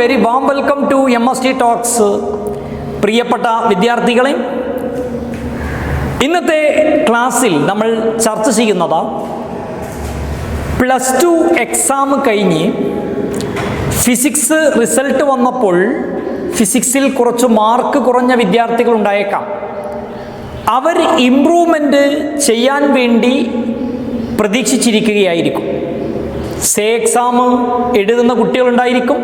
Very warm welcome to MST talks. പ്രിയപ്പെട്ട വിദ്യാർത്ഥികളെ, ഇന്നത്തെ ക്ലാസ്സിൽ നമ്മൾ ചർച്ച ചെയ്യുന്നത് +2 എക്സാം കഴിഞ്ഞ് ഫിസിക്സ് റിസൾട്ട് വന്നപ്പോൾ ഫിസിക്സിൽ കുറച്ച് മാർക്ക് കുറഞ്ഞ വിദ്യാർത്ഥികൾ ഉണ്ടായേക്കാം. അവർ ഇംപ്രൂവ്മെൻ്റ് ചെയ്യാൻ വേണ്ടി പ്രതീക്ഷിച്ചിരിക്കുകയായിരിക്കും. എക്സാം എഴുതുന്ന കുട്ടികളുണ്ടായിരിക്കും.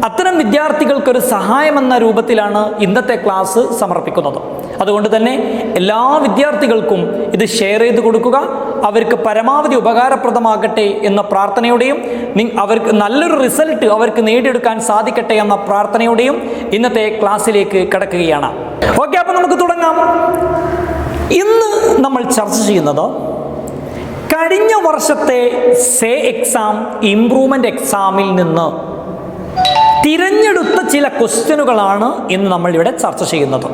അത്തരം വിദ്യാർത്ഥികൾക്കൊരു സഹായമെന്ന രൂപത്തിലാണ് ഇന്നത്തെ ക്ലാസ് സമർപ്പിക്കുന്നത്. അതുകൊണ്ട് തന്നെ എല്ലാ വിദ്യാർത്ഥികൾക്കും ഇത് ഷെയർ ചെയ്ത് കൊടുക്കുക. അവർക്ക് പരമാവധി ഉപകാരപ്രദമാകട്ടെ എന്ന പ്രാർത്ഥനയോടെയും അവർക്ക് നല്ലൊരു റിസൾട്ട് അവർക്ക് നേടിയെടുക്കാൻ സാധിക്കട്ടെ എന്ന പ്രാർത്ഥനയോടെയും ഇന്നത്തെ ക്ലാസ്സിലേക്ക് കടക്കുകയാണ്. ഓക്കെ, അപ്പോൾ നമുക്ക് തുടങ്ങാം. ഇന്ന് നമ്മൾ ചർച്ച ചെയ്യുന്നത് കഴിഞ്ഞ വർഷത്തെ എക്സാം ഇംപ്രൂവ്മെൻ്റ് എക്സാമിൽ നിന്ന് തിരഞ്ഞെടുത്ത ചില ക്വസ്റ്റ്യനുകളാണ് ഇന്ന് നമ്മൾ ഇവിടെ ചർച്ച ചെയ്യുന്നത്.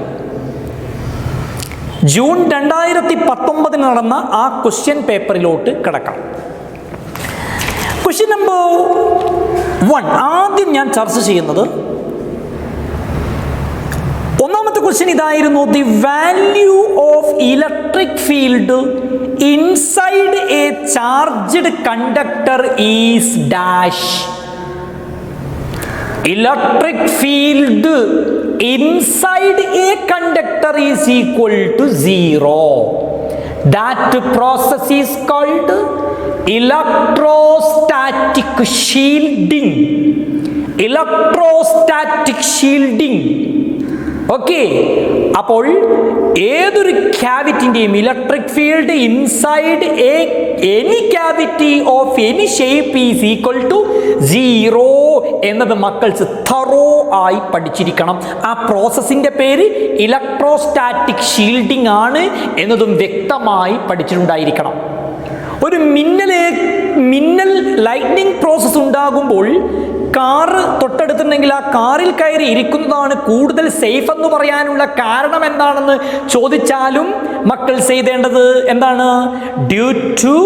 ജൂൺ 2019 നടന്ന ആ ക്വസ്റ്റ്യൻ പേപ്പറിലോട്ട് കിടക്കാം. ക്വസ്റ്റ്യൻ നമ്പർ 1 ആദ്യം ഞാൻ ചർച്ച ചെയ്യുന്നത് ഒന്നാമത്തെ ക്വസ്റ്റ്യൻ ഇതായിരുന്നു: the value of electric field inside A charged conductor is dash. Electric field inside a conductor is equal to 0. That process is called electrostatic shielding. Electrostatic shielding. Okay, അപ്പോൾ ഏതൊരു ക്യാവിറ്റിൻ്റെയും electric field inside any cavity of any shape is equal to 0 എന്നത് മക്കൾസ് thorough ആയി പഠിച്ചിരിക്കണം. ആ പ്രോസസ്സിൻ്റെ പേര് electrostatic shielding ആണ് എന്നതും വ്യക്തമായി പഠിച്ചിട്ടുണ്ടായിരിക്കണം. ഒരു മിന്നൽ ലൈറ്റ്നിങ് പ്രോസസ്സ് ഉണ്ടാകുമ്പോൾ കാറ് തൊട്ടടുത്തുണ്ടെങ്കിൽ ആ കാറിൽ കയറി ഇരിക്കുന്നതാണ് കൂടുതൽ സേഫ് എന്ന് പറയാനുള്ള കാരണം എന്താണെന്ന് ചോദിച്ചാലും മക്കൾ ചെയ്തേണ്ടത് എന്താണ്? Due to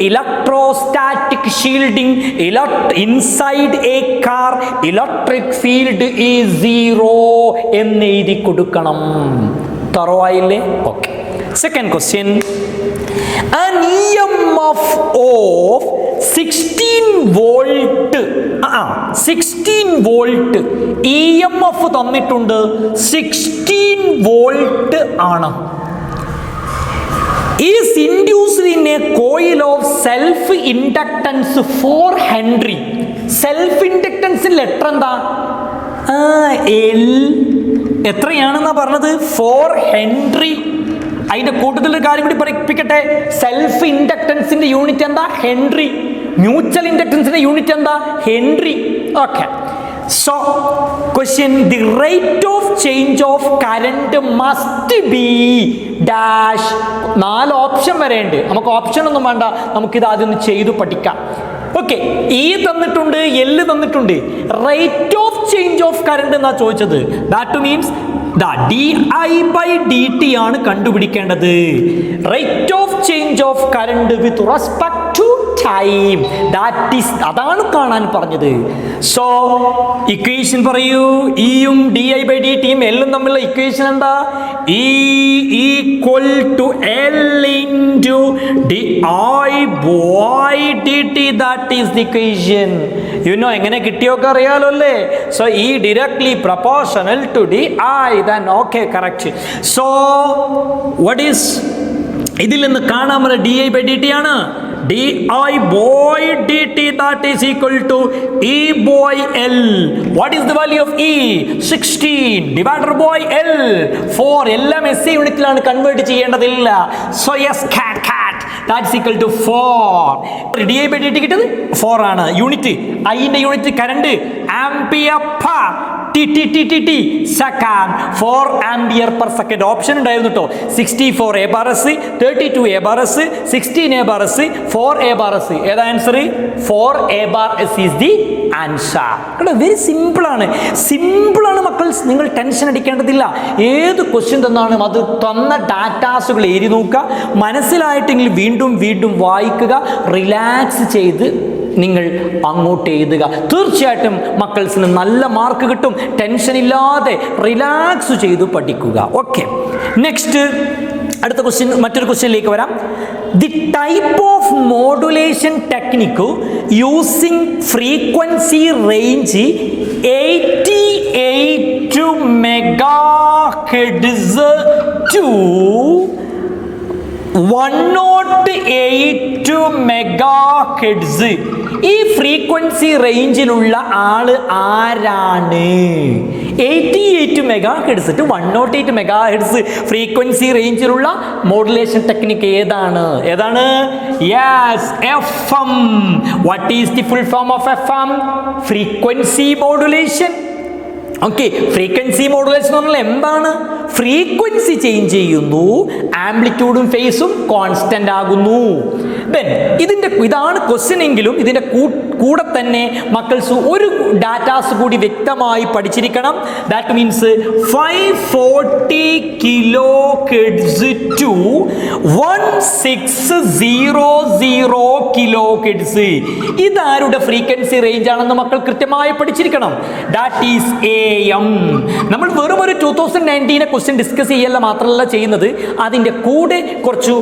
electrostatic shielding inside a car electric field is 0 എന്ന് എഴുതി കൊടുക്കണം. തറവായില്ലേ? Okay. Second question: an EMF of 16 volt 16 volt EMF തന്നിട്ടുണ്ട്. 16 വോൾട്ട് ആണ്. is induced in a coil of self inductance 4 Henry. Self ഇൻഡക്റ്റൻസിന്റെ ലെറ്റർ എന്താ? L. എത്രയാണെന്നാ പറഞ്ഞത്? 4 ഹെൻറി. അതിന്റെ കൂട്ടത്തിലൊരു കാര്യം കൂടി പഠിപ്പിക്കട്ടെ. സെൽഫ് ഇൻഡക്റ്റൻസിന്റെ യൂണിറ്റ് എന്താ? ഹെൻറി. മ്യൂച്വൽ ഇൻഡക്റ്റൻസിന്റെ യൂണിറ്റ് എന്താ? Henry. Okay. So question: the rate of change of current must be dash. 4 option വരെയുണ്ട്. നമുക്ക് ഓപ്ഷൻ ഒന്നും വേണ്ട, നമുക്കിത് ആദ്യം ഒന്ന് ചെയ്തു പഠിക്കാം. ഓക്കെ, E തന്നിട്ടുണ്ട്, L തന്നിട്ടുണ്ട്. Rate of change of current എന്നാ ചോദിച്ചത്. ദാറ്റ് മീൻസ് di/dt ആണ് കണ്ടുപിടിക്കേണ്ടത്. Rate of change of current with respect to time, അതാണ് കാണാൻ പറഞ്ഞത്. സോ ഇക്വേഷൻ പറയൂ. ഇയും di/dt-യും എല്ലും തമ്മിലുള്ള ഇക്വേഷൻ എന്താ? E equal to L into di/dt. That is the equation. എങ്ങനെ കിട്ടിയൊക്കെ അറിയാലോ അല്ലേ? So E directly proportional to di. Then okay, correct. So what is ഇതിൽ നിന്ന് കാണാൻ പറ്റുന്ന di/dt ആണ്. di/dt that is equal to E/L. What is the value of E? 16 divided by L 4. എല്ലാം SI യൂണിറ്റിലാണ് കൺവേർട്ട് ചെയ്യേണ്ടതില്ല. So yes, cat that's equal to 4. di/dt കിട്ടുന്നത് 4 ആണ് unit. ഐന്റെ unit current ampere per tt second. 4 ampere per second option ഉണ്ടായിരുന്നു കേട്ടോ. 64 A/s, 32 A/s, 16 A/s, 4 A/s. ഏതാ answer? 4 A/s is the answer. Very സിമ്പിളാണ് മക്കൾ. നിങ്ങൾ ടെൻഷൻ അടിക്കേണ്ടതില്ല. ഏത് ക്വസ്റ്റ്യൻ തന്നാലും അത് തന്ന ഡാറ്റാസുകൾ എഴുതി നോക്കുക. മനസ്സിലായിട്ടെങ്കിൽ വീണ്ടും വായിക്കുക. റിലാക്സ് ചെയ്ത് നിങ്ങൾ അങ്ങോട്ട് എഴുതുക. തീർച്ചയായിട്ടും മക്കൾസിന് നല്ല മാർക്ക് കിട്ടും. ടെൻഷൻ ഇല്ലാതെ റിലാക്സ് ചെയ്ത് പഠിക്കുക. ഓക്കെ, നെക്സ്റ്റ് അടുത്ത ക്വസ്റ്റ്യൻ, മറ്റൊരു ക്വസ്റ്റ്യനിലേക്ക് വരാം. The type of modulation technique using frequency range 88 megahertz to 108 megahertz. ഈ ഫ്രീക്വൻസി റേഞ്ചിലുള്ള ആള് ആരാണ്? 88 മെഗാഹെർട്സ് ടു 108 മെഗാഹെർട്സ് ഫ്രീക്വൻസി റേഞ്ചിലുള്ള മോഡുലേഷൻ ടെക്നിക്ക് ഏതാണ്? Yes, FM. What is the full form of FM? Frequency modulation. Okay, frequency modulation എന്ന് പറഞ്ഞാൽ എന്താണ്? Frequency change ചെയ്യുന്നു, ആംപ്ലിറ്റ്യൂഡും ഫേസും കോൺസ്റ്റന്റ് ആകുന്നു. ഇതാണ് ക്വസ്റ്റ്യൻ എങ്കിലും ഇതിന്റെ കൂടെ തന്നെ മക്കൾസ് ഒരു ഡാറ്റാസ് കൂടി വ്യക്തമായി പഠിച്ചിരിക്കണം. That means 540 kilohertz to 1600 kilohertz. ഇതാരുടെ ഫ്രീക്വൻസി റേഞ്ച് ആണെന്ന് മക്കൾ കൃത്യമായി പഠിച്ചിരിക്കണം. That is AM. നമ്മൾ വെറും ഒരു 2019 ക്വസ്റ്റ്യൻ ഡിസ്കസ് ചെയ്യല്ല മാത്രമല്ല ചെയ്യുന്നത്, അതിൻ്റെ കൂടെ കുറച്ച്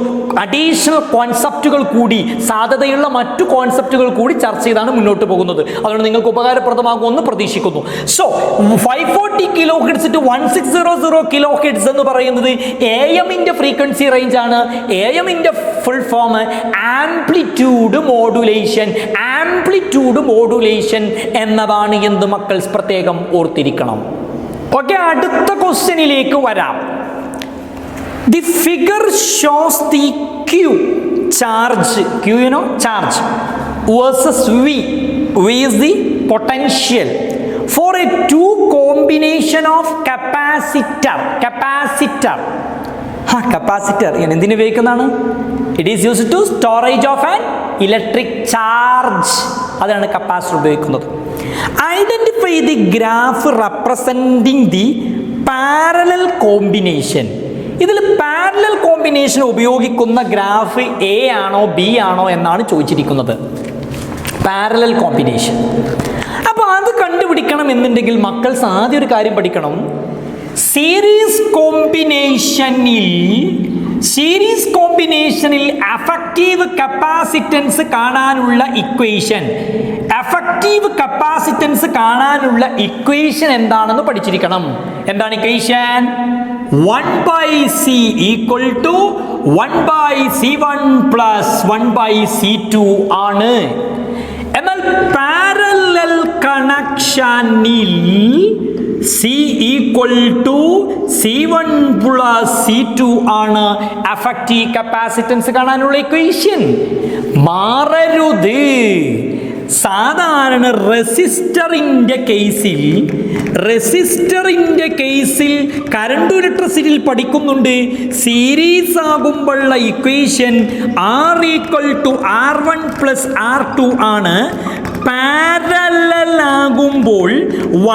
അഡീഷണൽ കോൺസെപ്റ്റുകൾ കൂടി, സാധ്യതയുള്ള മറ്റു കോൺസെപ്റ്റുകൾ കൂടി ചർച്ച ചെയ്താണ് മുന്നോട്ട് പോകുന്നത്. അതുകൊണ്ട് നിങ്ങൾക്ക് ഉപകാരപ്രദമാകുമെന്ന് പ്രതീക്ഷിക്കുന്നു. സോ 540 കിലോഹെർട്സ് ടു 1600 കിലോഹെർട്സ് എന്ന് പറയുന്നത് AM-ന്റെ ഫ്രീക്വൻസി റേഞ്ച് ആണ്. AM-ന്റെ full form amplitude modulation. Amplitude modulation എന്നതാണ് എന്ത് മക്കൾ പ്രത്യേകം ഓർത്തിരിക്കണം. ഓക്കെ, അടുത്ത ക്വസ്റ്റ്യനിലേക്ക് വരാം. The figure shows the Q charge, Q charge versus V is the potential for a two combination of capacitor. Capacitor എന്തിനു ഉപയോഗിക്കുന്നതാണ്? It is used to storage of an electric charge. അതാണ് കപ്പാസിറ്റർ ഉപയോഗിക്കുന്നത്. Identify the graph representing the parallel combination. ഇതിൽ parallel combination ഉപയോഗിക്കുന്ന graph A ആണോ B ആണോ എന്നാണ് ചോദിച്ചിരിക്കുന്നത്. Parallel combination. അപ്പോൾ അത് കണ്ടുപിടിക്കണം എന്നുണ്ടെങ്കിൽ മക്കൾസ് ആദ്യം ഒരു കാര്യം പഠിക്കണം. സീരീസ് കോമ്പിനേഷനിൽ അഫക്റ്റീവ് കപ്പാസിറ്റൻസ് കാണാനുള്ള എന്താണെന്ന് പഠിച്ചിരിക്കണം. എന്താണ് equation? 1/C equal to 1/C1 plus 1/C2 ആണ്. എന്നാൽ പാരലൽ കണക്ഷനിൽ C equal to C1 plus C2 ആണ് അഫക്റ്റീവ് കപ്പാസിറ്റൻസ് കാണാനുള്ള ഇക്വേഷൻ. മാറരുത്. സാധാരണ റെസിസ്റ്ററിൻ്റെ കേസിൽ കറണ്ട് ഇലക്ട്രിസിറ്റിയിൽ പഠിക്കുന്നുണ്ട്. സീരീസ് ആകുമ്പോഴുള്ള equation R equal to R1 plus R2 ആണ്. പാരലൽ ആകുമ്പോൾ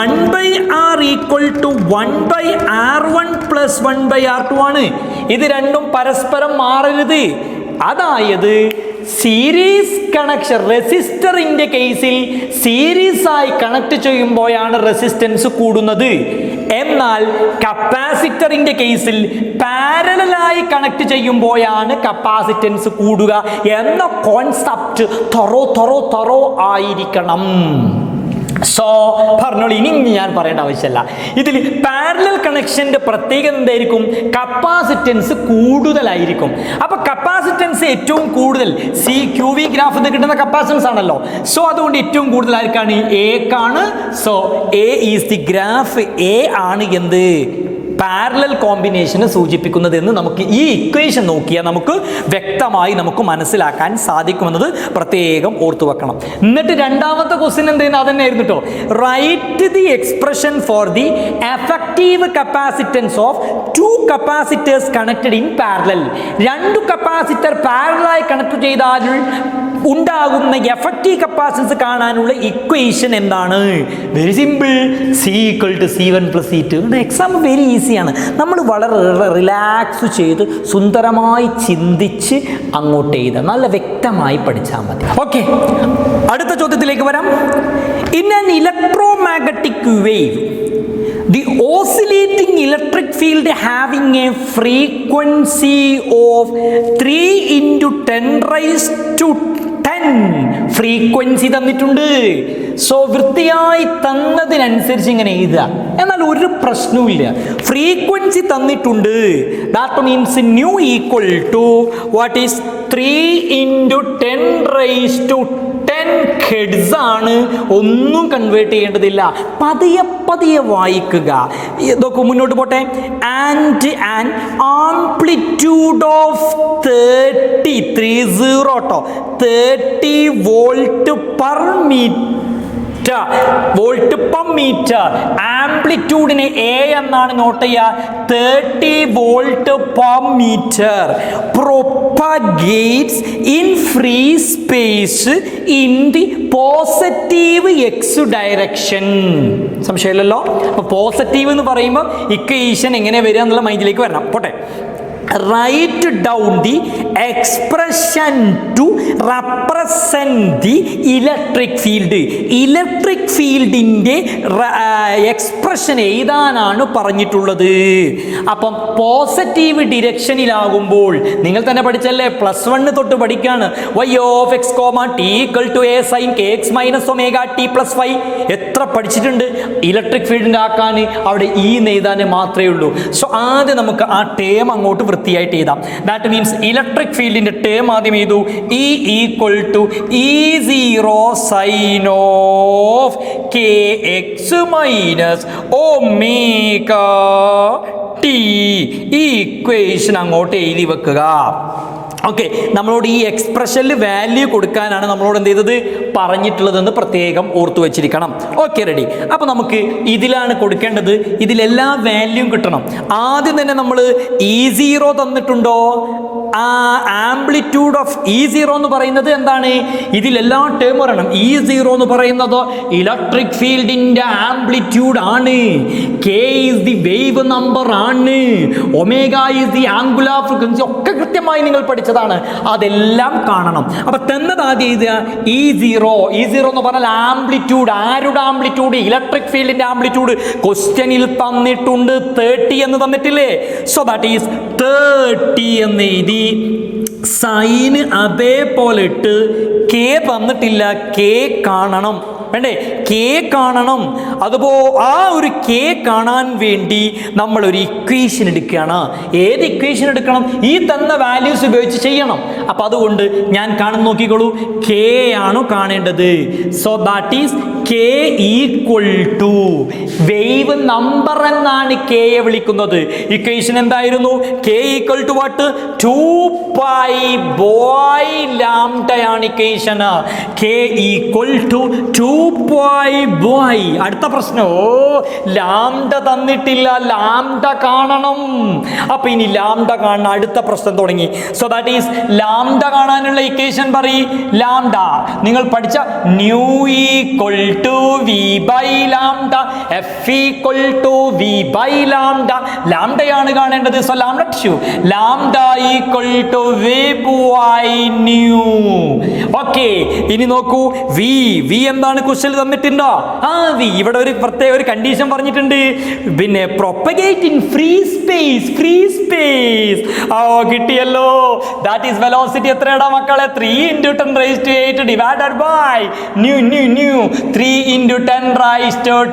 1/R equal to 1/R1 plus 1/R2 ആണ്. ഇത് രണ്ടും പരസ്പരം മാറരുത്. അതായത് സീരീസ് കണക്ഷൻ റെസിസ്റ്ററിൻ്റെ കേസിൽ സീരീസ് ആയി കണക്ട് ചെയ്യുമ്പോഴാണ് റെസിസ്റ്റൻസ് കൂടുന്നത്. എന്നാൽ കപ്പാസിറ്ററിൻ്റെ കേസിൽ പാരലലായി കണക്ട് ചെയ്യുമ്പോഴാണ് കപ്പാസിറ്റൻസ് കൂടുക എന്ന കോൺസെപ്റ്റ് തൊറോ ആയിരിക്കണം. സോ പറഞ്ഞോളൂ, ഇനി ഞാൻ പറയേണ്ട ആവശ്യമല്ല. ഇതിൽ പാരലൽ കണക്ഷൻ്റെ പ്രത്യേകത എന്തായിരിക്കും? കപ്പാസിറ്റൻസ് കൂടുതലായിരിക്കും. അപ്പോൾ കപ്പാസിറ്റൻസ് ഏറ്റവും കൂടുതൽ QV ഗ്രാഫിൽ നിന്ന് കിട്ടുന്ന കപ്പാസിറ്റൻസ് ആണല്ലോ. സോ അതുകൊണ്ട് ഏറ്റവും കൂടുതലായിരിക്കാണ് Aക്കാണ്. So A is the graph. A ആണ് എന്ത്? പാരലൽ കോമ്പിനേഷനെ സൂചിപ്പിക്കുന്നത് എന്ന് നമുക്ക് ഈ ഇക്വേഷൻ നോക്കിയാൽ നമുക്ക് വ്യക്തമായി നമുക്ക് മനസ്സിലാക്കാൻ സാധിക്കുമെന്നത് പ്രത്യേകം ഓർത്തു വെക്കണം. എന്നിട്ട് രണ്ടാമത്തെ ക്വസ്റ്റ്യൻ എന്തെയ്യുന്നത് അതന്നെയായിരുന്നു കേട്ടോ. Write the expression for the effective capacitance of two capacitors connected in parallel. രണ്ട് കപ്പാസിറ്റർ പാരലലായി കണക്ട് ചെയ്താൽ ഉണ്ടാകുന്ന എഫക്റ്റീവ് കപ്പാസിറ്റൻസ് കാണാനുള്ള ഇക്വേഷൻ എന്താണ്? Very simple. C equal to C1 plus C2. Exam very ഈസിയാണ്. നമ്മൾ വളരെ റിലാക്സ് ചെയ്ത് സുന്ദരമായി ചിന്തിച്ച് അങ്ങോട്ട് എഴുതാം. നല്ല വ്യക്തമായി പഠിച്ചാൽ മതി. ഓക്കെ, അടുത്ത ചോദ്യത്തിലേക്ക് വരാം. In an electromagnetic wave the oscillating electric field having a frequency of 3 into 10 raised to 10 frequency തന്നിട്ടുണ്ട്. സോ വൃത്തിയായി തന്നതിനനുസരിച്ച് ഇങ്ങനെ എഴുതുക. എന്നാൽ ഒരു പ്രശ്നവുമില്ല, ഫ്രീക്വൻസി തന്നിട്ടുണ്ട്. That means nu equal to what is 3 into 10 raised to 10 hertz ആണ്. ഒന്നും കൺവേർട്ട് ചെയ്യേണ്ടതില്ല, പതിയെ പതിയെ വായിക്കുക. ഇതൊക്കെ മുന്നോട്ട് പോട്ടെ. And an amplitude of 30 volt per metre. ആംപ്ലിറ്റ്യൂഡിനെ എ എന്നാണ് നോട്ട് ചെയ്യുക. 30 volt per metre propagates in free space in the positive x direction. സംശയമില്ലല്ലോ. അപ്പോൾ പോസിറ്റീവ് എന്ന് പറയുമ്പോൾ ഇക്വേഷൻ എങ്ങനെ വരിക എന്നുള്ള മൈൻഡിലേക്ക് വരണം. പോട്ടെ. Write down the expression to represent the electric field. Electric ഫീൽഡിൻ്റെ എക്സ്പ്രഷൻ എഴുതാനാണ് പറഞ്ഞിട്ടുള്ളത്. അപ്പം പോസിറ്റീവ് ഡിറക്ഷനിലാകുമ്പോൾ നിങ്ങൾ തന്നെ പഠിച്ചല്ലേ, +1 തൊട്ട് പഠിക്കുകയാണ്. y of x, t = a sin kx - omega t + 5. എത്ര പഠിച്ചിട്ടുണ്ട്? ഇലക്ട്രിക് ഫീൽഡിൻ്റെ ആക്കാൻ അവിടെ എഴുതാൻ മാത്രമേ ഉള്ളൂ. സോ ആദ്യം നമുക്ക് ആ ടേം അങ്ങോട്ട് വൃത്തിയായിട്ട് എഴുതാം. ദാറ്റ് മീൻസ് ഇലക്ട്രിക് ഫീൽഡിന്റെ ടേം ആദ്യം എഴുതൂ. E = E0 sin of kx - omega t. ഈ ഇക്വേഷൻ അങ്ങോട്ട് എഴുതി വെക്കുക. ഓക്കെ, നമ്മളോട് ഈ എക്സ്പ്രഷനിൽ വാല്യൂ കൊടുക്കാനാണ് നമ്മളോട് എന്ത് ചെയ്തത് പറഞ്ഞിട്ടുള്ളതെന്ന് പ്രത്യേകം ഓർത്തു വെച്ചിരിക്കണം. Okay, ready. അപ്പോൾ നമുക്ക് ഇതിലാണ് കൊടുക്കേണ്ടത്. ഇതിലെല്ലാ വാല്യൂം കിട്ടണം. ആദ്യം തന്നെ നമ്മൾ E0 തന്നിട്ടുണ്ടോ? ആ ആംപ്ലിറ്റ്യൂഡ് ഓഫ് E0 എന്ന് പറയുന്നത് എന്താണ്? ഇതിലെല്ലാ ടേം പറയണം. E0 എന്ന് പറയുന്നത് ഇലക്ട്രിക് ഫീൽഡിന്റെ ആംപ്ലിറ്റ്യൂഡ് ആണ്. K is the wave number ആണ്. Omega is the angular frequency. ഒക്കെ കൃത്യമായി നിങ്ങൾ പഠിച്ചതാണ്. അതെല്ലാം കാണണം. അപ്പൊ തന്നത് ആദ്യം എഴുതുക E0 എന്ന് പറഞ്ഞാൽ ആംപ്ലിറ്റ്യൂഡ്. ആരുടെ ആംപ്ലിറ്റ്യൂഡ്? ഇലക്ട്രിക് ഫീൽഡിന്റെ ആംപ്ലിറ്റ്യൂഡ്. ക്വസ്റ്റ്യനിൽ തന്നിട്ടുണ്ട് 30 എന്ന് തന്നിട്ടില്ലേ? സോ ദാറ്റ് ഈസ് 30 എന്ന് എഴുതി. സൈന് അതേപോലെ ഇട്ട്. കെ തന്നിട്ടില്ല, കെ കാണണം. വേണ്ടേ? കെ കാണണം. അതുപോലെ ആ ഒരു കെ കാണാൻ വേണ്ടി നമ്മൾ ഒരു ഇക്വേഷൻ എടുക്കുകയാണ്. ഏത് ഇക്വേഷൻ എടുക്കണം? ഈ തന്ന വാല്യൂസ് ഉപയോഗിച്ച് ചെയ്യണം. അപ്പം അതുകൊണ്ട് ഞാൻ കാണുന്ന നോക്കിക്കോളൂ. കെ ആണ് കാണേണ്ടത്. So that is K equal to wave number എന്നാണ് കെയെ വിളിക്കുന്നത്. ഇക്വേഷൻ എന്തായിരുന്നു? K equal to what? 2π/λ equation. K equal to 2π/. അടുത്ത പ്രശ്നം, ലാംഡ തന്നിട്ടില്ല, ലാംഡ കാണണം. അപ്പൊ ഇനി ലാംഡ കാണണം. അടുത്ത പ്രശ്നം തുടങ്ങി. സോ ദാറ്റ് ഈസ് ലാംഡ കാണാനുള്ള ഇക്വേഷൻ പറയും. ലാംഡ നിങ്ങൾ പഠിച്ച nu equal to v/λ, f = v/λ. ലാംഡയാണ് കാണേണ്ടത്. So lambda = v/nu. ഓക്കെ, ഇനി നോക്കൂ. v എന്താണ് ക്വസ്റ്റ്യൻ തന്നിട്ടുണ്ടോ? v ഇവിടെ ഒരു പ്രത്യേക ഒരു കണ്ടീഷൻ പറഞ്ഞിട്ടുണ്ട്. പിന്നെ പ്രൊപ്പഗേറ്റ് ഇൻ ഫ്രീ സ്പേസ്. കിട്ടിയല്ലോ. That is velocity. എത്രയാടാ മക്കളെ? 3 × 10⁸ divided by nu 3 × 10⁻10.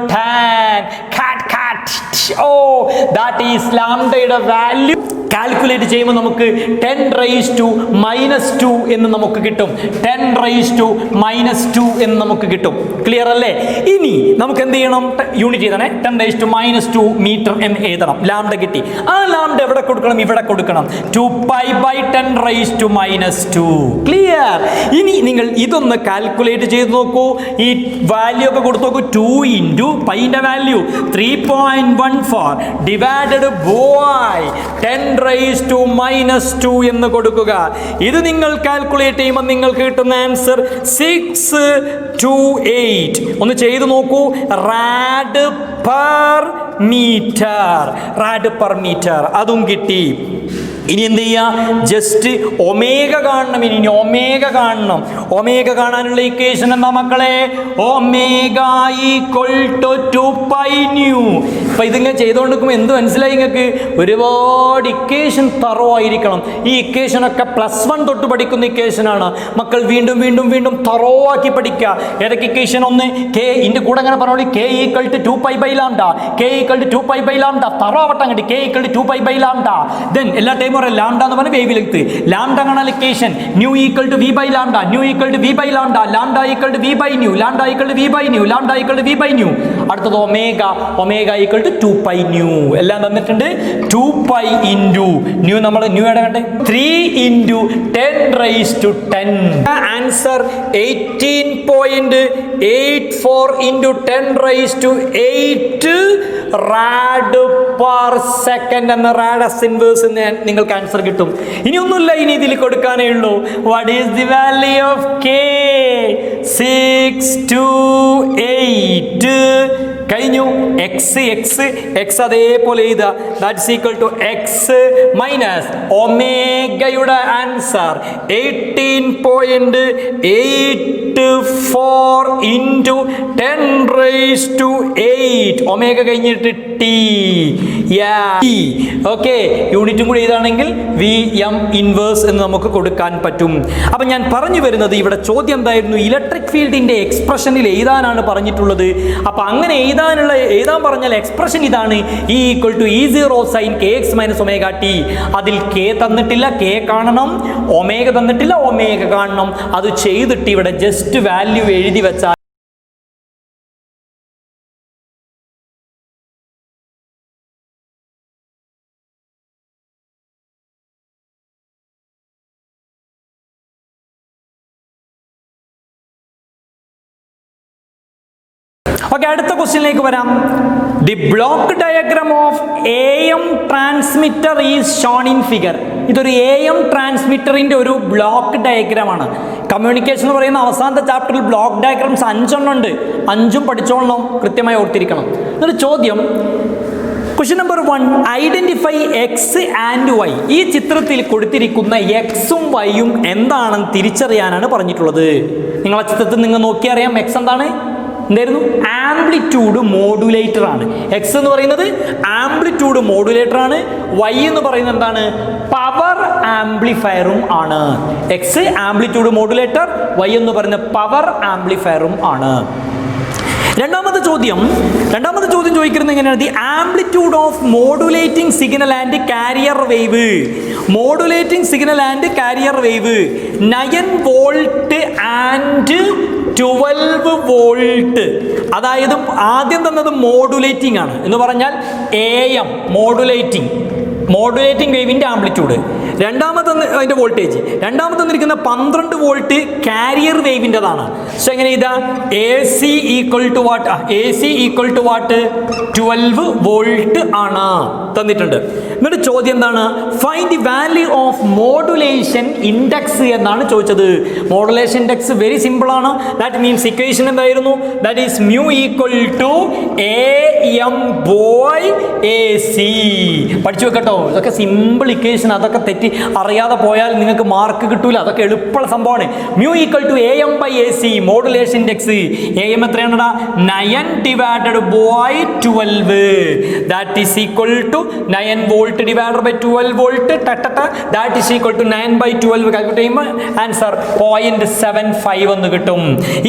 That is ലാംഡയുടെ വാല്യൂ. കാൽക്കുലേറ്റ് ചെയ്യുമ്പോൾ നമുക്ക് 10⁻² എന്ന് നമുക്ക് കിട്ടും. 10⁻² എന്ന് നമുക്ക് കിട്ടും. ക്ലിയർ അല്ലേ? ഇനി നമുക്ക് എന്ത് ചെയ്യണം? യൂണിറ്റ് ചെയ്തണേ. 10⁻² മീറ്റർ എന്ന് എഴുതണം. ലാംഡ കിട്ടി. ആ ലാംഡ എവിടെ കൊടുക്കണം? ഇവിടെ കൊടുക്കണം. 2π/10⁻². ക്ലിയർ? ഇനി നിങ്ങൾ ഇതൊന്ന് കാൽക്കുലേറ്റ് ചെയ്ത് നോക്കൂ. ഈ വാല്യൂ ഒക്കെ കൊടുത്തു നോക്കൂ. 2 × പൈൻ്റെ വാല്യൂ 3.14 ഡിവൈഡഡ് ബൈ 10⁻² എന്ന് കൊടുക്കുക. ഇത് നിങ്ങൾ കാൽക്കുലേറ്റ് ചെയ്യുമ്പോൾ നിങ്ങൾക്ക് കിട്ടുന്ന ആൻസർ 628. ഒന്ന് ചെയ്തു നോക്കൂ. റാഡ് പെർ മീറ്റർ അതും കിട്ടി. ഇനി എന്ത് ചെയ്യുക, ജസ്റ്റ് ഒമേഗ കാണണം. ഇനി ഒമേഗ കാണണം. ഒമേഗ കാണാനുള്ള ഇക്വേഷൻ എന്താ മക്കളെ? Omega equal to 2πν. അപ്പൊ ഇതിങ്ങനെ ചെയ്തുകൊണ്ടിരിക്കുമ്പോൾ എന്ത് മനസ്സിലായി നിങ്ങൾക്ക്? ഒരുപാട് ഇക്വേഷൻ തറോ ആയിരിക്കണം. ഈ ഇക്വേഷനൊക്കെ +1 തൊട്ട് പഠിക്കുന്ന ഇക്വേഷനാണ് മക്കൾ. വീണ്ടും വീണ്ടും വീണ്ടും തറോ ആക്കി പഠിക്കുക. ഏതൊക്കെ ഇക്വേഷൻ? ഒന്ന് കെ, ഇന്റെ കൂടെ അങ്ങനെ പറഞ്ഞോളൂ, k equal to 2π/λ. k equal to 2π/λ. Thorough ആവട്ടെ അങ്ങോട്ട്. k equal to 2π/λ. ദെൻ എല്ലാ ടൈമും ലാംഡ എന്ന് പറഞ്ഞ വേവ് ലെങ്ത്. ലാംഡ കാണാൻ equation nu equal to v/λ. Nu equal to v/λ. Lambda equal to v/ന്യൂ. ലാംഡ ഈക്വൽ ടു v/ന്യൂ. ലാംഡ ഈക്വൽ ടു v/ന്യൂ. അടുത്തത് ഒമേഗ. ഒമേഗ ഈക്വൽ ടു 2π/ന്യൂ. എല്ലാം തന്നിട്ടുണ്ട്. 2π ഇൻറ്റു ന്യൂ, നമ്മൾ ന്യൂ എടുക്കട്ടെ, 3 into 10⁻10. Answer 18.84 into 10⁻8 rad per second എന്ന റാഡസ് ഇൻവേഴ്സ് നിങ്ങൾക്ക് ആൻസർ കിട്ടും. ഇനി ഒന്നുമില്ല, ഇനി ഇതിൽ കൊടുക്കാനേ ഉള്ളൂ. What is the value of K? 628 കഴിഞ്ഞു. എക്സ് അതേപോലെ എഴുതുക. That's equal to X minus ഒമേഗയുടെ ആൻസർ 18.84 ഇൻറ്റു 10⁻8. ഒമേഗ കഴിഞ്ഞിട്ട് ടി. ഓക്കെ, യൂണിറ്റും കൂടി എഴുതാണെങ്കിൽ വി എം ഇൻവേഴ്സ് എന്ന് നമുക്ക് കൊടുക്കാൻ പറ്റും. അപ്പം ഞാൻ പറഞ്ഞു വരുന്നത്, ഇവിടെ ചോദ്യം എന്തായിരുന്നു? ഇലക്ട്രിക് ഫീൽഡിന്റെ എക്സ്പ്രഷനിൽ എഴുതാനാണ് പറഞ്ഞിട്ടുള്ളത്. അപ്പം അങ്ങനെ എഴുതാൻ പറഞ്ഞാൽ എക്സ്പ്രഷൻ ഇതാണ്: E equal to E0 sine kx minus omega t. അതിൽ കെ തന്നിട്ടില്ല, കെ കാണണം. ഒമേഗ തന്നിട്ടില്ല, ഒമേഗ കാണണം. അത് ചെയ്തിട്ട് ഇവിടെ ജസ്റ്റ് വാല്യൂ എഴുതി വെച്ചാൽ ഓക്കെ. അടുത്ത ക്വസ്റ്റ്യനിലേക്ക് വരാം. The block diagram of AM transmitter is shown in figure. ഇതൊരു AM ട്രാൻസ്മിറ്ററിന്റെ ഒരു ബ്ലോക്ക് ഡയഗ്രാം ആണ്. കമ്മ്യൂണിക്കേഷൻ എന്ന് പറയുന്ന അവസാനത്തെ ചാപ്റ്ററിൽ ബ്ലോക്ക് ഡയഗ്രാംസ് 5 ഉണ്ട്. 5 പഠിച്ചോളണം, കൃത്യമായി ഓർത്തിരിക്കണം. എന്നൊരു ചോദ്യം. Question number 1, identify X and Y. ഈ ചിത്രത്തിൽ കൊടുത്തിരിക്കുന്ന എക്സും വൈയും എന്താണെന്ന് തിരിച്ചറിയാനാണ് പറഞ്ഞിട്ടുള്ളത്. നിങ്ങളെ ചിത്രത്തിൽ നിങ്ങൾ നോക്കിയറിയാം എക്സ് എന്താണ്? എന്തായിരുന്നു? ആംപ്ലിറ്റ്യൂഡ് മോഡുലേറ്റർ ആണ്. എക്സ് എന്ന് പറയുന്നത് ആംപ്ലിറ്റ്യൂഡ് മോഡുലേറ്റർ ആണ്. വൈ എന്ന് പറയുന്നത് എന്താണ്? പവർ ആംപ്ലിഫയറും ആണ്. എക്സ് ആംപ്ലിറ്റ്യൂഡ് മോഡുലേറ്റർ, വൈ എന്ന് പറയുന്ന പവർ ആംപ്ലിഫയറും ആണ്. രണ്ടാമത്തെ ചോദ്യം ചോദിക്കുന്നത് എങ്ങനെയാണ്? The amplitude of modulating signal and carrier wave. Modulating signal and carrier wave 9 volt and 12 volt. അതായത് ആദ്യം തന്നത് മോഡുലേറ്റിംഗ് ആണ് എന്ന് പറഞ്ഞാൽ AM മോഡുലേറ്റിംഗ് വേവിൻ്റെ ആംപ്ലിറ്റ്യൂഡ്. രണ്ടാമത്തെ അതിൻ്റെ വോൾട്ടേജ്. രണ്ടാമത്തെ തന്നിരിക്കുന്ന 12 വോൾട്ട് കാരിയർ വേവിൻ്റെതാണ്. സോ എങ്ങനെ ഇതാ? AC equal to what? AC equal to what? 12 volt ആണ് തന്നിട്ടുണ്ട്. എന്നിട്ട് ചോദ്യം എന്താണ്? Find the value of modulation index എന്നാണ് ചോദിച്ചത്. മോഡുലേഷൻ ഇൻഡെക്സ് വെരി സിമ്പിൾ ആണ്. ദാറ്റ് മീൻസ് ഇക്വേഷൻ എന്തായിരുന്നു? That is mu equal to AM/AC. പഠിച്ചു വെക്കട്ടോ, ഇതൊക്കെ സിമ്പിൾ ഇക്വേഷൻ. അതൊക്കെ തെറ്റി അറിയാതെ പോയാൽ നിങ്ങൾക്ക് മാർക്ക് കിട്ടൂല. അതൊക്കെ എളുപ്പമുള്ള സംഭവമാണ്. Mu equal to AM/AC modulation index. AM എത്രയാണെടാ? 9/12. That is equal to 9 volt divided by 12 volt. That is equal to 9/12. Calculate ചെയ്യുമ്പോൾ ആൻസർ 0.75 എന്ന് കിട്ടും.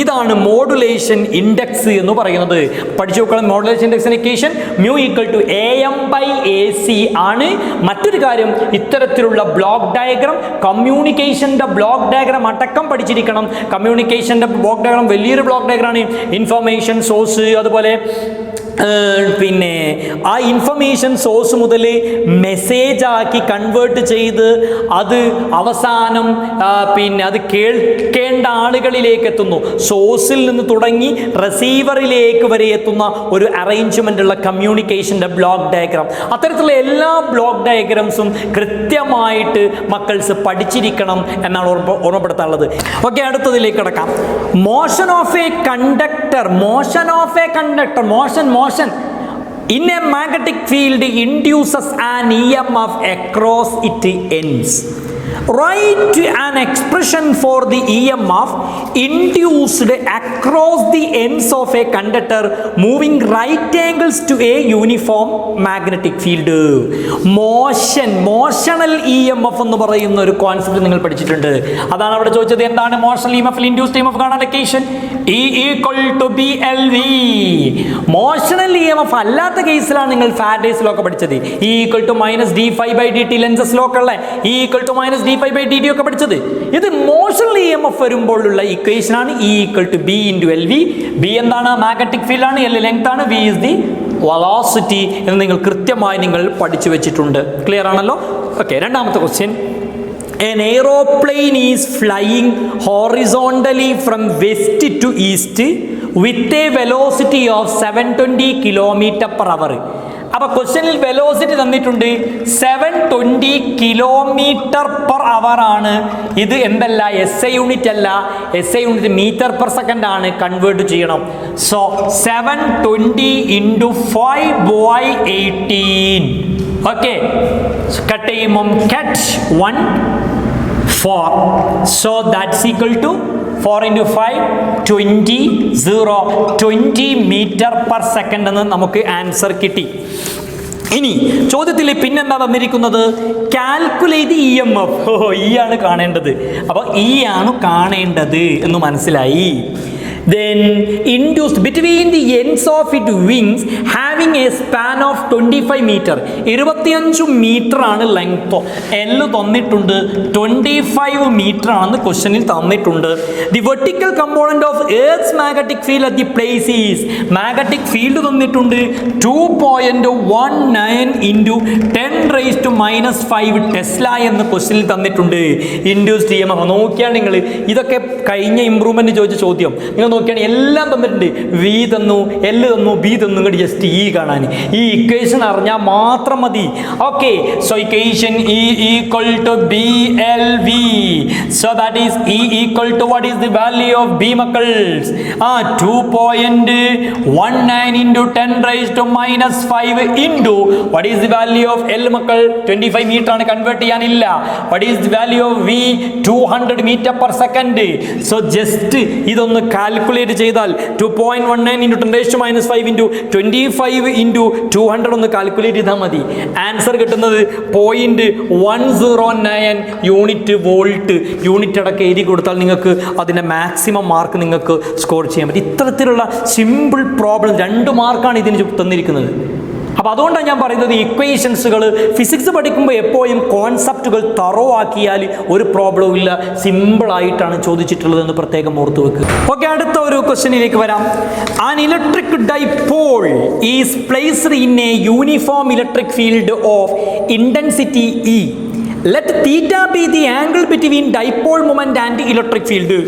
ഇതാണ് മോഡുലേഷൻ ഇൻഡെക്സ് എന്ന് പറയുന്നത്. പഠിച്ചു നോക്കണം. മോഡുലേഷൻ ഇൻഡെക്സിന്റെ equation mu equal to AM/AC ആണ്. മറ്റൊരു കാര്യം, ഇത്തരത്തിലുള്ള ബ്ലോക്ക് ഡയഗ്രാം, കമ്മ്യൂണിക്കേഷൻ്റെ ബ്ലോക്ക് ഡയഗ്രാം അടക്കം പഠിച്ചിരിക്കണം. കമ്മ്യൂണിക്കേഷൻ്റെ ബ്ലോക്ക് ഡയഗ്രാം വലിയൊരു ബ്ലോക്ക് ഡയഗ്രാമാണ്. ഇൻഫർമേഷൻ സോഴ്സ്, അതുപോലെ പിന്നെ ആ ഇൻഫർമേഷൻ സോഴ്സ് മുതൽ മെസ്സേജ് ആക്കി കൺവേർട്ട് ചെയ്ത് അത് അവസാനം പിന്നെ അത് കേൾക്കേണ്ട ആളുകളിലേക്ക് എത്തുന്നു. സോഴ്സിൽ നിന്ന് തുടങ്ങി റിസീവറിലേക്ക് വരെ എത്തുന്ന ഒരു അറേഞ്ച്മെൻ്റ് ഉള്ള കമ്മ്യൂണിക്കേഷൻ്റെ ബ്ലോക്ക് ഡയഗ്രാം. അത്തരത്തിലുള്ള എല്ലാ ബ്ലോക്ക് ഡയഗ്രാംസും കൃത്യമായിട്ട് മക്കൾസ് പഠിച്ചിരിക്കണം എന്നാണ് ഓർമ്മപ്പെടുത്താനുള്ളത്. ഓക്കെ, അടുത്തതിലേക്ക് കിടക്കാം. Motion of A conductor. in a magnetic field induces an EMF across its ends. Write an expression for the EMF induced across the ends of a conductor moving right angles to a uniform magnetic field. Motional EMF എന്ന് പറയുന്ന ഒരു concept നിങ്ങൾ പഠിച്ചിട്ടുണ്ട്. അതാണ് അവിടെ ചോദിച്ചത്. എന്താണ് motional EMF? Induced EMF കാണാൻ location E = BLV. Motional EMF അല്ലാത്ത കേസിലാണ് നിങ്ങൾ ഫാരഡേസ് ലോ ഒക്കെ പഠിച്ചത്. E = -d∅dt ലെൻസസ് ലോ ഒക്കെ ഉള്ള E = -d∅dt ഒക്കെ പഠിച്ചത്. ഇത് മോഷണൽ EMF വരുമ്പോഴുള്ള ഇക്വേഷൻ ആണ്. E = B × LV. B എന്താണ്? മാഗ്നറ്റിക് ഫീൽഡ് ആണ്. L ലെങ്ത് ആണ്. V is the velocity എന്ന് നിങ്ങൾ കൃത്യമായി നിങ്ങൾ പഠിച്ചു വെച്ചിട്ടുണ്ട്. ക്ലിയർ ആണല്ലോ? ഓക്കെ, രണ്ടാമത്തെ question. An aeroplane is flying horizontally from west to east with a velocity of 720 km/h. അപ്പോൾ ക്വസ്റ്റ്യനിൽ വെലോസിറ്റി തന്നിട്ടുണ്ട് 720 km/h ആണ്. ഇത് എന്തല്ല? SI യൂണിറ്റ് അല്ല. SI യൂണിറ്റ് m/s ആണ്. കൺവേർട്ട് ചെയ്യണം. സോ 720 × 5/18. ഓക്കെ, കട്ട് ചെയ്യുമ്പം cut 1 4. So that's equal to 4 × 5 20 0 20 m/s എന്ന് നമുക്ക് ആൻസർ കിട്ടി. ഇനി ചോദ്യത്തിൽ പിന്നെന്താ തന്നിരിക്കുന്നത്? Calculate EMF. ഈ ആണ് കാണേണ്ടത്. അപ്പോൾ ഈ ആണ് കാണേണ്ടത് എന്ന് മനസ്സിലായി. Then induced between the ends of its wings having a span of 25 meter. 25 metre ആണ് ലെങ്ത്. L തന്നിട്ടുണ്ട്. 25 മീറ്റർ ആണെന്ന് ക്വസ്റ്റ്യനിൽ തന്നിട്ടുണ്ട്. The vertical component of Earth's magnetic field at the place is. Magnetic field തന്നിട്ടുണ്ട് 2.19 × 10⁻⁵ ടെസ്ല എന്ന് ക്വസ്റ്റ്യനിൽ തന്നിട്ടുണ്ട്. Induced EMF നോക്കിയാണ് നിങ്ങൾ. ഇതൊക്കെ കഴിഞ്ഞ ഇംപ്രൂവ്മെന്റ് ചോദിച്ച ചോദ്യം. നിങ്ങൾ നോക്കിയാണ് എല്ലാം തന്നിട്ടുണ്ട്. V തന്നു, L തന്നു, B തന്നു. ഇങ്ങോട്ട് ജസ്റ്റ് E കാണാൻ ഈ ഇക്വേഷൻ അറിഞ്ഞാൽ മാത്രം മതി. Okay, so equation E = BLV. So that is E = what is the value of B മക്കൾസ്? 2.19 × 10⁻⁵ into what is the value of L മക്കൾ? 25 മീറ്റർ ആണ്. കൺവേർട്ട് ചെയ്യാനില്ല. what is the value of V? 200 m/s. So just ഇതൊന്ന് calculate ചെയ്താൽ 2.19 × 10⁻⁵ into 25 into 200 ഒന്ന് calculate ചെയ്താൽ മതി. Answer കിട്ടുന്നത് 0.109 unit volt. Unit അടക്കം എഴുതി കൊടുത്താൽ നിങ്ങൾക്ക് അതിൻ്റെ മാക്സിമം മാർക്ക് നിങ്ങൾക്ക് സ്കോർ ചെയ്യാൻ പറ്റും. ഇത്തരത്തിലുള്ള സിമ്പിൾ പ്രോബ്ലം 2 മാർക്കാണ് ഇതിന് തന്നിരിക്കുന്നത്. അപ്പോൾ അതുകൊണ്ടാണ് ഞാൻ പറയുന്നത് ഇക്വേഷൻസുകൾ ഫിസിക്സ് പഠിക്കുമ്പോൾ എപ്പോഴും കോൺസെപ്റ്റുകൾ തറോ ആക്കിയാൽ ഒരു പ്രോബ്ലവും ഇല്ല. സിമ്പിളായിട്ടാണ് ചോദിച്ചിട്ടുള്ളതെന്ന് പ്രത്യേകം ഓർത്തു വെക്കുക. ഓക്കെ, അടുത്ത ഒരു ക്വസ്റ്റ്യനിലേക്ക് വരാം. An electric dipole is placed in A uniform electric field of intensity E. Let theta be the angle between dipole moment and electric field.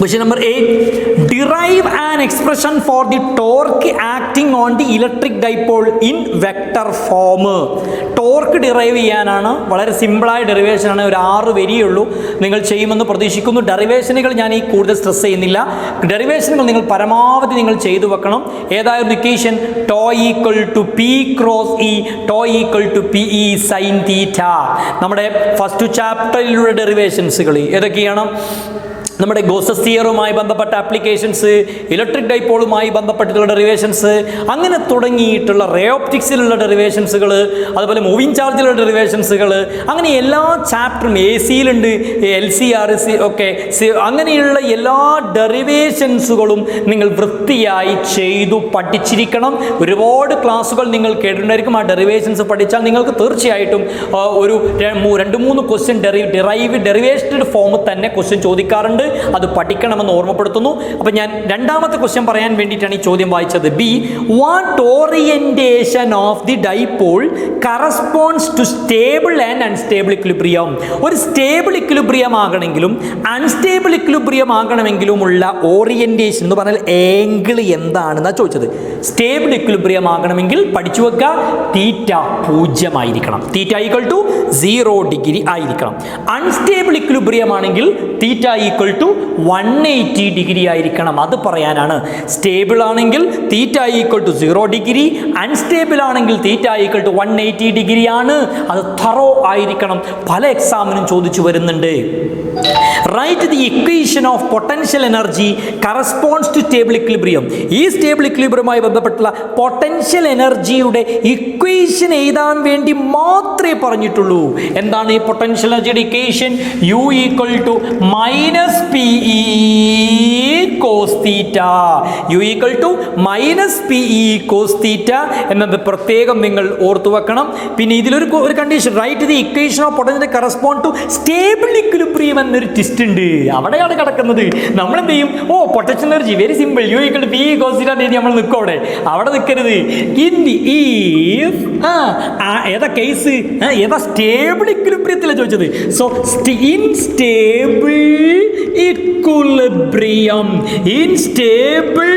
Question number 8. Derive an expression for the torque acting on the electric dipole in vector form. Torque derive ചെയ്യാനാണ്. വളരെ സിമ്പിളായ ഡെറിവേഷനാണ്. ഒരു 6 വരിയുള്ളൂ. നിങ്ങൾ ചെയ്യുമെന്ന് പ്രതീക്ഷിക്കുന്നു. ഡെറിവേഷനുകൾ ഞാൻ ഈ കൂടുതൽ stress ചെയ്യുന്നില്ല. ഡെറിവേഷനുകൾ നിങ്ങൾ പരമാവധി നിങ്ങൾ ചെയ്തു വെക്കണം. ഏതായിരുന്നു equation? Tau = P × E. Tau = PE sin θ. നമ്മുടെ ഫസ്റ്റ് ചാപ്റ്ററിലുള്ള ഡെറിവേഷൻസുകൾ ഏതൊക്കെയാണ്? നമ്മുടെ ഗോസസ് തിയറുമായി ബന്ധപ്പെട്ട ആപ്ലിക്കേഷൻസ്, ഇലക്ട്രിക് ഡൈപോളുമായി ബന്ധപ്പെട്ടിട്ടുള്ള ഡെറിവേഷൻസ്, അങ്ങനെ തുടങ്ങിയിട്ടുള്ള റേ ഓപ്റ്റിക്സിലുള്ള ഡെറിവേഷൻസുകൾ, അതുപോലെ മൂവിങ് ചാർജിലുള്ള ഡെറിവേഷൻസുകൾ, അങ്ങനെ എല്ലാ ചാപ്റ്ററും AC-യിലുണ്ട്, LCRC ഒക്കെ, അങ്ങനെയുള്ള എല്ലാ ഡെറിവേഷൻസുകളും നിങ്ങൾ വൃത്തിയായി ചെയ്തു പഠിച്ചിരിക്കണം. ഒരുപാട് ക്ലാസ്സുകൾ നിങ്ങൾ കേട്ടിട്ടുണ്ടായിരിക്കും. ആ ഡെറിവേഷൻസ് പഠിച്ചാൽ നിങ്ങൾക്ക് തീർച്ചയായിട്ടും ഒരു 2-3 ക്വസ്റ്റ്യൻ ഡെറിവേഷൻ്റെ ഫോം തന്നെ ക്വസ്റ്റ്യൻ ചോദിക്കാറുണ്ട്. അത് പഠിക്കണമെന്ന് ഓർമ്മപ്പെടുത്തുന്നു. അപ്പം ഞാൻ രണ്ടാമത്തെ ക്വസ്റ്റ്യൻ പറയാൻ വേണ്ടിയിട്ടാണ് ഈ ചോദ്യം വായിച്ചത്. B. What orientation of the dipole corresponds to stable and unstable equilibrium? ഒരു സ്റ്റേബിൾ ഇക്വിലിബ്രിയം ആകണമെങ്കിലും അൺസ്റ്റേബിൾ ഇക്വിലിബ്രിയം ആകണമെങ്കിലുമുള്ള ഓറിയന്റേഷൻ എന്ന് പറഞ്ഞാൽ ആംഗിൾ എന്താണെന്നാണ് ചോദിച്ചത്. സ്റ്റേബിൾ ഇക്വിലിബ്രിയം ആകണമെങ്കിൽ പഠിച്ചു വെക്കുക, തീറ്റ 0 ആയിരിക്കണം. തീറ്റ = 0 ഡിഗ്രി ആയിരിക്കണം. അൺസ്റ്റേബിൾ ഇക്വിലിബ്രിയം ആണെങ്കിൽ തീറ്റ = ടു 180 ഡിഗ്രി ആയിരിക്കണം. അത് പറയാനാണ്. സ്റ്റേബിൾ ആണെങ്കിൽ theta equal to 0 degree, unstable ആണെങ്കിൽ തീറ്റ ഈക്വൽ ടു 180 ഡിഗ്രി ആണ്. അത് തറോ ആയിരിക്കണം. പല എക്സാമിനും ചോദിച്ചു വരുന്നുണ്ട്. Write the equation of potential energy corresponds to stable equilibrium. ഈ സ്റ്റേബിൾ ഇക്വിലിബ്രിയവുമായി ബന്ധപ്പെട്ടുള്ള പൊട്ടൻഷ്യൽ എനർജിയുടെ ഇക്വേഷൻ എഴുതാൻ വേണ്ടി മാത്രമേ പറഞ്ഞിട്ടുള്ളൂ. എന്താണ് ഈ പൊട്ടൻഷ്യൽ എനർജിയുടെ equation? U equal to minus P E cos theta. U equal to minus P E cos theta എന്നത് പ്രത്യേകം നിങ്ങൾ ഓർത്തു വെക്കണം. പിന്നെ ഇതിലൊരു condition, write the equation of potential correspond to stable equilibrium എന്നൊരു ട്വിസ്റ്റ് ഉണ്ട്. അവിടെയാണ് കിടക്കുന്നത്. നമ്മൾ എന്ത് ചെയ്യും? Potential energy very simple, U equal to P E cos theta എഴുതി നമ്മൾ നിൽക്കും. അവിടെ നിൽക്കരുത്. ഏതാ കേസ്? ഏതാ സ്റ്റേബിൾ ഇക്വിലിബ്രിയത്തിലാണ് ചോദിച്ചത്. So in stable equilibrium, in stable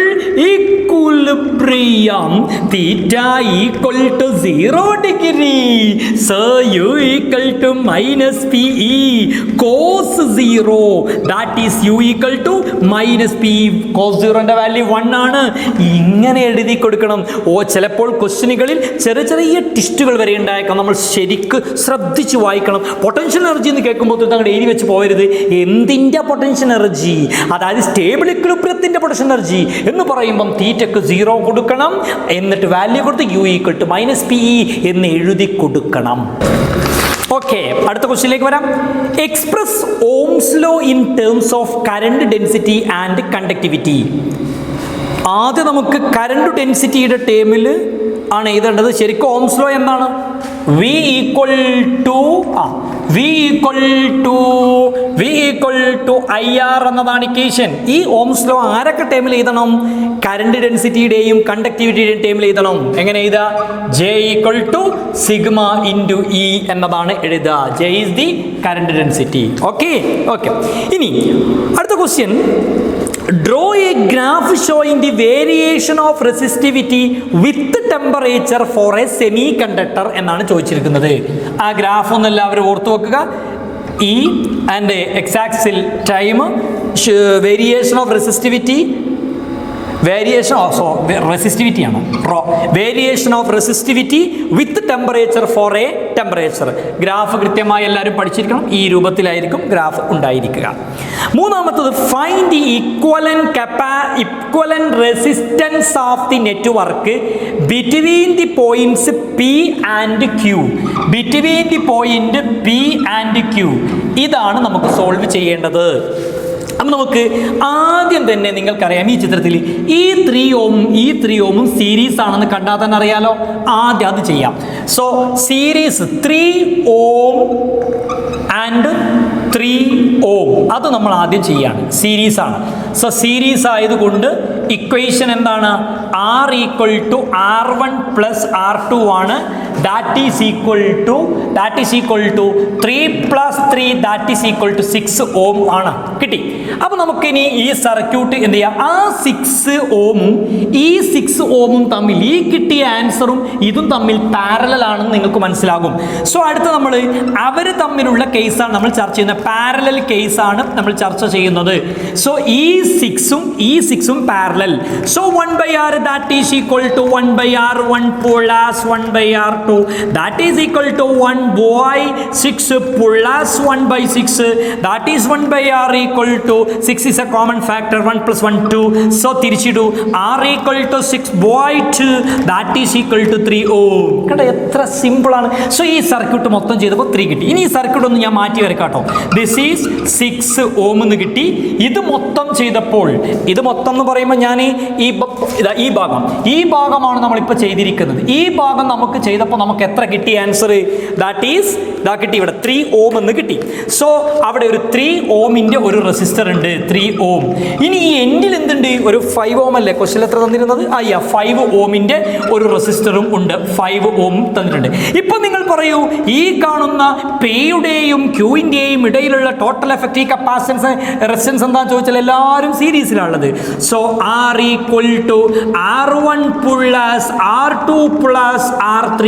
equilibrium theta equal to 0 degree. So U equal to minus P E cos 0. That is U equal to minus P E cos 0ന്റെ വാല്യൂ 1 ആണ്. ഇങ്ങനെ എഴുതി കൊടുക്കണം. ചിലപ്പോൾ ക്വസ്റ്റ്യനുകളിൽ ചെറിയ ചെറിയ ടിസ്റ്റുകൾ വരെ ഉണ്ടായേക്കാം. നമ്മൾ ശരിക്ക് ശ്രദ്ധിച്ച് വായിക്കണം. പൊട്ടൻഷ്യൽ എനർജി എന്ന് കേൾക്കുമ്പോൾ അങ്ങോട്ട് എഴുതി വെച്ച് പോകരുത്. എന്തിൻ്റെ പൊട്ടൻഷ്യൽ എനർജി? അതായത് സ്റ്റേബിൾ ഇക്വിലിബ്രിയത്തിൻ്റെ പൊട്ടൻഷ്യൽ എനർജി എന്ന് പറയുമ്പം തീറ്റക്ക് 0 കൊടുക്കണം. എന്നിട്ട് വാല്യൂ കൊടുത്ത് U equal to minus P E എന്ന് എഴുതി കൊടുക്കണം. ഓക്കെ, അടുത്ത ക്വസ്റ്റ്യനിലേക്ക് വരാം. Express Ohm's law in terms of current density and conductivity. ആദ്യം നമുക്ക് കറണ്ട് ഡെൻസിറ്റിയുടെ ടേമിൽ ആണ് എഴുതേണ്ടത്. ശരിക്കും ഓംസ് ലോ എന്താണ്? V ഈക്വൽ ടു IR എന്നതാണ് ഇക്വേഷൻ. ഈ ഓംസ് ലോ ആരൊക്കെ ടേമിൽ എഴുതണം? കറണ്ട് ഡെൻസിറ്റിയുടെയും കണ്ടക്ടിവിറ്റിയുടെയും ടേമിൽ എഴുതണം. എങ്ങനെ എഴുതുക? J equal to sigma into E എന്നതാണ് എഴുതുക. J is the current density. Okay. ഇനി അടുത്ത question, draw a graph showing the variation of resistivity with temperature for a semiconductor എന്നാണ് ചോദിച്ചിരിക്കുന്നത്. ആ ഗ്രാഫ് ഒന്ന് എല്ലാവരും ഓർത്തു വെക്കുക. E and x axis time, variation of resistivity, variation of resistivity with temperature for a temperature. Graph കൃത്യമായി എല്ലാവരും പഠിച്ചിരിക്കണം. ഈ രൂപത്തിലായിരിക്കും ഗ്രാഫ് ഉണ്ടായിരിക്കുക. മൂന്നാമത്തത്, find the equivalent resistance of the network between the points P and Q. Between the point P and Q, ഇതാണ് നമുക്ക് solve ചെയ്യേണ്ടത്. അപ്പം നമുക്ക് ആദ്യം തന്നെ നിങ്ങൾക്കറിയാം, ഈ ചിത്രത്തിൽ ഈ 3 ഓമും സീരീസ് ആണെന്ന് കണ്ടാൽ തന്നെ അറിയാലോ. ആദ്യം അത് ചെയ്യാം. So series 3 ohm and 3 ohm, അത് നമ്മൾ ആദ്യം ചെയ്യാണ്. സീരീസ് ആണ്. സോ സീരീസ് ആയതുകൊണ്ട് ഇക്വേഷൻ എന്താണ്? R equal to R1 plus R2 ആണ്. That is equal to 3 plus 3 that is equal to 6 ohm ആണ്. കിട്ടി. അപ്പോൾ നമുക്കിനി ഈ സർക്യൂട്ട് എന്ത് ചെയ്യാം? ആ 6 ഓമും ഈ 6 ഓമും തമ്മിൽ, ഈ കിട്ടിയ ആൻസറും ഇതും തമ്മിൽ പാരലൽ ആണെന്ന് നിങ്ങൾക്ക് മനസ്സിലാകും. സോ അടുത്ത നമ്മൾ അവർ തമ്മിലുള്ള കേസാണ് നമ്മൾ ചർച്ച ചെയ്യുന്നത്. പാരലൽ കേസാണ് നമ്മൾ ചർച്ച ചെയ്യുന്നത്. സോ ഈ 6ഉം parallel. So 1/R that is equal to 1/R 1 plus 1/R2 that is equal to 1/6 plus 1/6 that is 1/R equal to 6 is a common factor, 1 plus 1 2. So തിരിച്ചിടൂ. R equal to 6/2 that is equal to 3 ohm. കണ്ട എത്ര simple ആണ്. So ഈ circuit മൊത്തം ചെയ്തപ്പോൾ 3 കിട്ടി. ഇനി ഈ circuit ഒന്ന് ഞാൻ മാറ്റി വരക്കാട്ടോ. ദിസ് ഈസ് 6 ഓം എന്ന് കിട്ടി. ഇത് മൊത്തം ചെയ്തപ്പോൾ, ഇത് മൊത്തം എന്ന് പറയുമ്പോൾ ഞാൻ ഈ ഭാഗമാണ് നമ്മളിപ്പോൾ ചെയ്തിരിക്കുന്നത്. ഈ ഭാഗം നമുക്ക് ചെയ്തപ്പോൾ നമുക്ക് എത്ര കിട്ടി ആൻസർ? ദാറ്റ് ഈസ് കിട്ടി ഇവിടെ 3 ഓം എന്ന് കിട്ടി. സോ അവിടെ ഒരു 3 ഓമിൻ്റെ ഒരു റെസിസ്റ്റർ ഉണ്ട്, 3 ഓം. ഇനി ഈ എൻഡിൽ എന്തുണ്ട്? ഒരു 5 ഓം അല്ലേ ക്വസ്റ്റ്യൻ എത്ര തന്നിരുന്നത്? 5 ഓമിൻ്റെ ഒരു റെസിസ്റ്ററും ഉണ്ട്. 5 ഓം തന്നിട്ടുണ്ട്. ഇപ്പം നിങ്ങൾ പറയൂ, ഈ കാണുന്ന പിയുടെയും ക്യൂവിൻ്റെയും ഇടയിലുള്ള ടോട്ടൽ എഫക്റ്റീവ് കപ്പാസിറ്റൻസ് റെസിസ്റ്റൻസ് എന്താണെന്ന് ചോദിച്ചാൽ എല്ലാവരും സീരീസിലാണുള്ളത്. So R equal to R1 plus R2 plus R3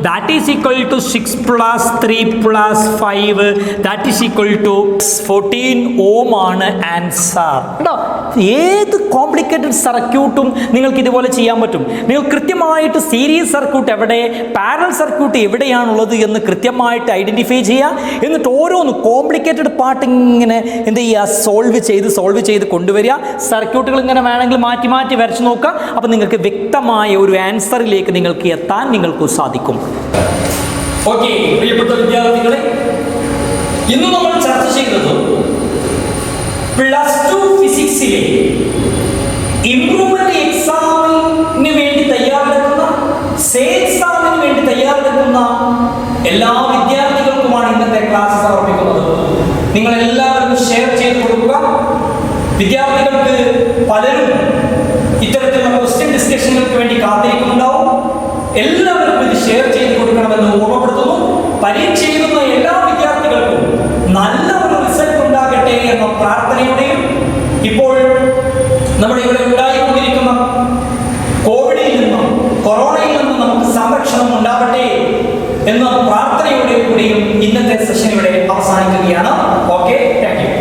that is equal to 6 plus 3 plus 5 that is equal to 14 ohm ആണ് ആൻസർ. കേട്ടോ, ഏത് കോംപ്ലിക്കേറ്റഡ് സർക്യൂട്ടും നിങ്ങൾക്ക് ഇതുപോലെ ചെയ്യാൻ പറ്റും. നിങ്ങൾ കൃത്യമായിട്ട് സീരീസ് സർക്യൂട്ട് എവിടെ, പാരലൽ സർക്യൂട്ട് എവിടെയാണുള്ളത് എന്ന് കൃത്യമായിട്ട് ഐഡന്റിഫൈ ചെയ്യുക. എന്നിട്ട് ഓരോന്ന് കോംപ്ലിക്കേറ്റഡ് പാർട്ട് ഇങ്ങനെ എന്ത് ചെയ്യുക, സോൾവ് ചെയ്ത് കൊണ്ടുവരിക. സർക്യൂട്ടുകൾ ഇങ്ങനെ വേണമെങ്കിൽ മാറ്റി മാറ്റി വരച്ച് നോക്കുക. അപ്പോൾ നിങ്ങൾക്ക് വ്യക്തമായ ഒരു ആൻസറിലേക്ക് നിങ്ങൾക്ക് എത്താൻ നിങ്ങൾക്ക് സാധിക്കും. ഓക്കെ, പ്രിയപ്പെട്ട വിദ്യാർത്ഥികളെ, ഇന്ന് നമ്മൾ ചർച്ച ചെയ്തത് +2 ഫിസിക്സിലെ ഇംപ്രൂവ്മെന്റ് എക്സാമിന് വേണ്ടി തയ്യാറെടുക്കുന്ന, എക്സാമിന് വേണ്ടി തയ്യാറെടുക്കുന്ന എല്ലാ വിദ്യാർത്ഥികൾക്കുമാണ് ഇന്നത്തെ ക്ലാസ് സമർപ്പിക്കുന്നത്. നിങ്ങൾ എല്ലാവരും ഷെയർ ചെയ്ത് കൊടുക്കുക. വിദ്യാർത്ഥികൾക്ക് പലരും ഇത്തരത്തിലുള്ള ക്വസ്റ്റ്യൻ ഡിസ്കഷനുകൾക്ക് വേണ്ടി കാത്തിരിക്കുന്നുണ്ടാവും. എല്ലാവർക്കും ഇത് ഷെയർ ചെയ്ത് കൊടുക്കണമെന്ന് ഓർമ്മപ്പെടുത്തുന്നു. പരീക്ഷ എഴുതുന്ന എല്ലാ വിദ്യാർത്ഥികൾക്കും നല്ല ഒരു റിസൾട്ട് ഉണ്ടാകട്ടെ എന്ന പ്രാർത്ഥനയോടെയും ഇപ്പോൾ നമ്മുടെ ഇവിടെ ഉണ്ടായിക്കൊണ്ടിരിക്കുന്ന കോവിഡിൽ നിന്നും കൊറോണയിൽ നിന്നും നമുക്ക് സംരക്ഷണം ഉണ്ടാവട്ടെ എന്ന പ്രാർത്ഥനയോടെ കൂടിയും ഇന്നത്തെ സെഷൻ ഇവിടെ അവസാനിക്കുകയാണ്. Okay, thank you.